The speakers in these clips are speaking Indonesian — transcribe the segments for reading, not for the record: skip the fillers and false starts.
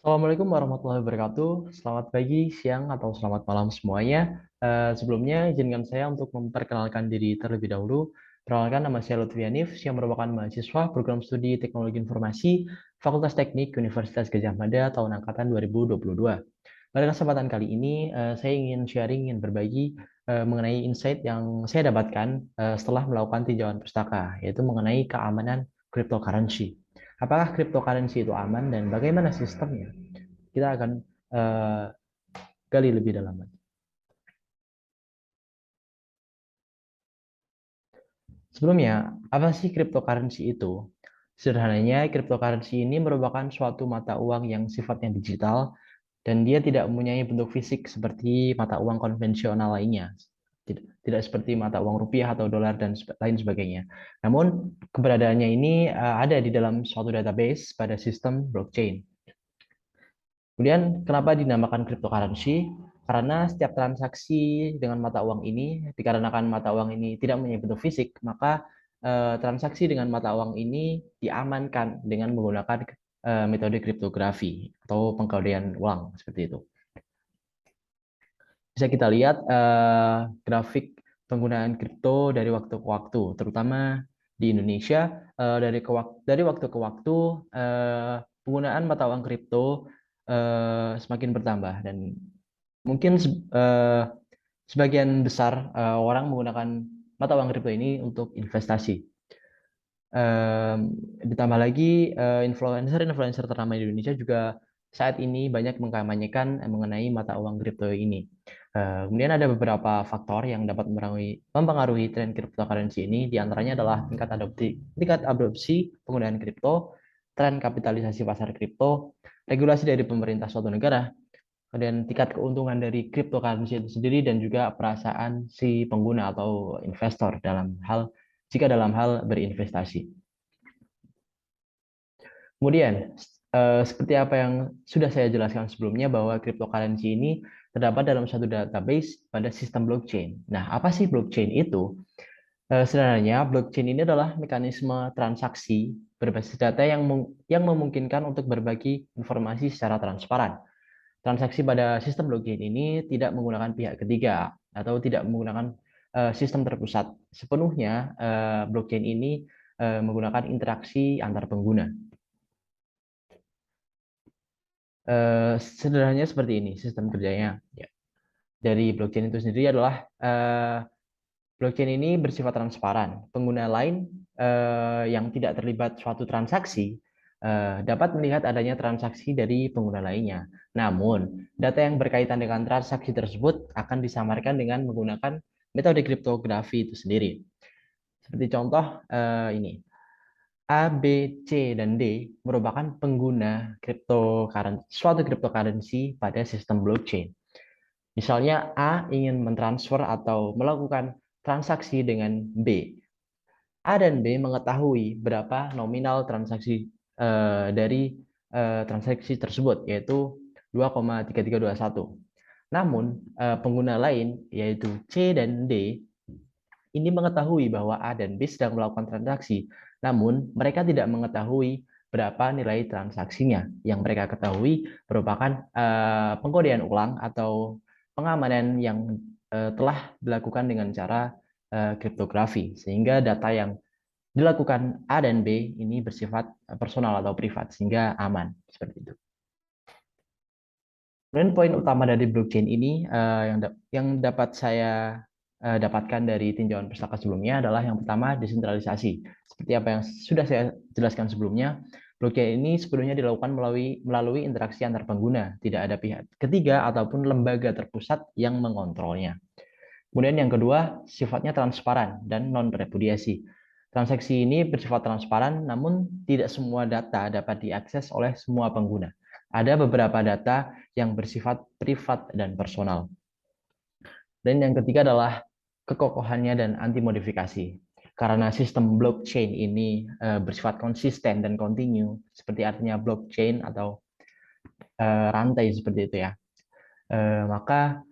Assalamualaikum warahmatullahi wabarakatuh. Selamat pagi, siang, atau selamat malam semuanya. Sebelumnya, izinkan saya untuk memperkenalkan diri terlebih dahulu. Perkenalkan, nama saya Lutfi Hanif, yang merupakan mahasiswa program studi Teknologi Informasi Fakultas Teknik Universitas Gadjah Mada tahun angkatan 2022. Pada kesempatan kali ini, saya ingin sharing, ingin berbagi mengenai insight yang saya dapatkan setelah melakukan tinjauan pustaka, yaitu mengenai keamanan cryptocurrency. Apakah cryptocurrency itu aman dan bagaimana sistemnya? Kita akan eh, gali lebih dalam lagi. Sebelumnya, apa sih cryptocurrency itu? Sederhananya, cryptocurrency ini merupakan suatu mata uang yang sifatnya digital dan dia tidak mempunyai bentuk fisik seperti mata uang konvensional lainnya. Tidak seperti mata uang rupiah atau dolar dan lain sebagainya. Namun, keberadaannya ini ada di dalam suatu database pada sistem blockchain. Kemudian kenapa dinamakan cryptocurrency? Karena setiap transaksi dengan mata uang ini, dikarenakan mata uang ini tidak mempunyai bentuk fisik, maka transaksi dengan mata uang ini diamankan dengan menggunakan metode kriptografi atau pengkodean ulang seperti itu. Bisa kita lihat grafik penggunaan kripto dari waktu ke waktu, terutama di Indonesia dari waktu ke waktu penggunaan mata uang kripto semakin bertambah dan mungkin sebagian besar orang menggunakan mata uang kripto ini untuk investasi. Em, Ditambah lagi influencer-influencer ternama di Indonesia juga saat ini banyak mengkampanyekan mengenai mata uang kripto ini. Kemudian ada beberapa faktor yang dapat mempengaruhi tren cryptocurrency ini, di antaranya adalah tingkat adopsi penggunaan kripto, tren kapitalisasi pasar kripto, regulasi dari pemerintah suatu negara, dan tingkat keuntungan dari cryptocurrency itu sendiri, dan juga perasaan si pengguna atau investor dalam hal berinvestasi. Kemudian, seperti apa yang sudah saya jelaskan sebelumnya, bahwa cryptocurrency ini terdapat dalam satu database pada sistem blockchain. Nah, apa sih blockchain itu? Sebenarnya, blockchain ini adalah mekanisme transaksi berbasis data yang memungkinkan untuk berbagi informasi secara transparan. Transaksi pada sistem blockchain ini tidak menggunakan pihak ketiga atau tidak menggunakan sistem terpusat. Sepenuhnya, blockchain ini menggunakan interaksi antar pengguna. Sederhananya seperti ini sistem kerjanya. Ya. Dari blockchain itu sendiri adalah blockchain ini bersifat transparan. Pengguna lain yang tidak terlibat suatu transaksi dapat melihat adanya transaksi dari pengguna lainnya. Namun, data yang berkaitan dengan transaksi tersebut akan disamarkan dengan menggunakan metode kriptografi itu sendiri. Seperti contoh ini. A, B, C, dan D merupakan pengguna suatu cryptocurrency pada sistem blockchain. Misalnya A ingin mentransfer atau melakukan transaksi dengan B. A dan B mengetahui berapa nominal transaksi dari transaksi tersebut, yaitu 2,3321. Namun, pengguna lain, yaitu C dan D, ini mengetahui bahwa A dan B sedang melakukan transaksi, namun mereka tidak mengetahui berapa nilai transaksinya. Yang mereka ketahui merupakan pengkodean ulang atau pengamanan yang telah dilakukan dengan cara kriptografi, sehingga data yang dilakukan A dan B ini bersifat personal atau privat, sehingga aman seperti itu. Kemudian poin utama dari blockchain ini yang dapat saya dapatkan dari tinjauan pustaka sebelumnya adalah yang pertama, desentralisasi. Seperti apa yang sudah saya jelaskan sebelumnya, blockchain ini sepenuhnya dilakukan melalui interaksi antar pengguna. Tidak ada pihak ketiga ataupun lembaga terpusat yang mengontrolnya. Kemudian yang kedua, sifatnya transparan dan non-repudiasi. Transaksi ini bersifat transparan, namun tidak semua data dapat diakses oleh semua pengguna. Ada beberapa data yang bersifat privat dan personal. Dan yang ketiga adalah kekokohannya dan anti modifikasi. Karena sistem blockchain ini bersifat konsisten dan kontinu, seperti artinya blockchain atau rantai seperti itu ya. Maka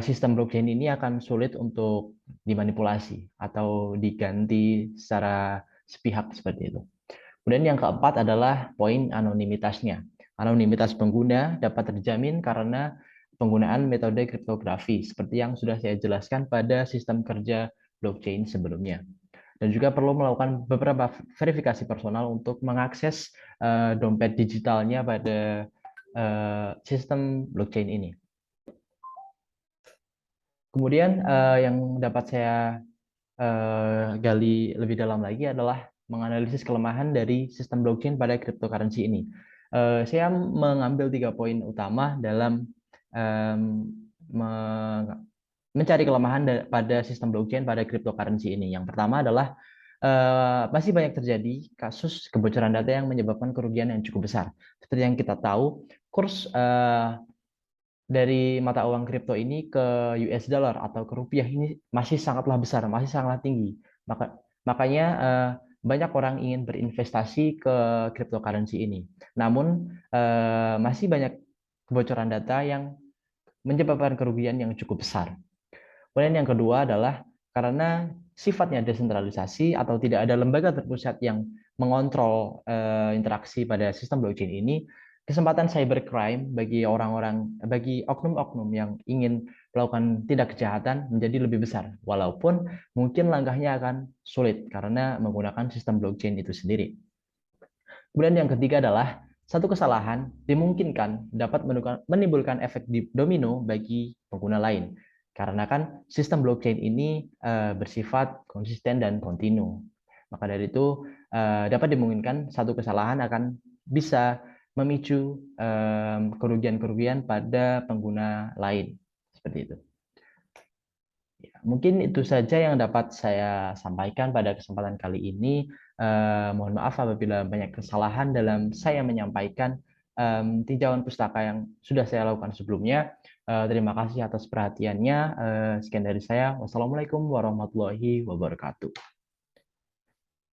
sistem blockchain ini akan sulit untuk dimanipulasi atau diganti secara sepihak seperti itu. Kemudian yang keempat adalah poin anonimitasnya. Anonimitas pengguna dapat terjamin karena penggunaan metode kriptografi seperti yang sudah saya jelaskan pada sistem kerja blockchain sebelumnya. Dan juga perlu melakukan beberapa verifikasi personal untuk mengakses dompet digitalnya pada sistem blockchain ini. Kemudian yang dapat saya gali lebih dalam lagi adalah menganalisis kelemahan dari sistem blockchain pada cryptocurrency ini. Saya mengambil 3 poin utama dalam mencari kelemahan pada sistem blockchain pada cryptocurrency ini. Yang pertama adalah masih banyak terjadi kasus kebocoran data yang menyebabkan kerugian yang cukup besar. Seperti yang kita tahu, kurs dari mata uang kripto ini ke US dollar atau ke rupiah ini masih sangatlah besar, masih sangat tinggi. Makanya banyak orang ingin berinvestasi ke cryptocurrency ini. Namun masih banyak kebocoran data yang menyebabkan kerugian yang cukup besar. Kemudian yang kedua adalah karena sifatnya desentralisasi atau tidak ada lembaga terpusat yang mengontrol interaksi pada sistem blockchain ini, kesempatan cybercrime bagi oknum-oknum yang ingin melakukan tindak kejahatan menjadi lebih besar, walaupun mungkin langkahnya akan sulit karena menggunakan sistem blockchain itu sendiri. Kemudian yang ketiga adalah satu kesalahan dimungkinkan dapat menimbulkan efek domino bagi pengguna lain. Karena kan sistem blockchain ini bersifat konsisten dan kontinu. Maka dari itu dapat dimungkinkan satu kesalahan akan bisa memicu kerugian-kerugian pada pengguna lain. Seperti itu. Ya, mungkin itu saja yang dapat saya sampaikan pada kesempatan kali ini. Mohon maaf apabila banyak kesalahan dalam saya menyampaikan tinjauan pustaka yang sudah saya lakukan sebelumnya. Terima kasih atas perhatiannya. Sekian dari saya. Wassalamualaikum warahmatullahi wabarakatuh.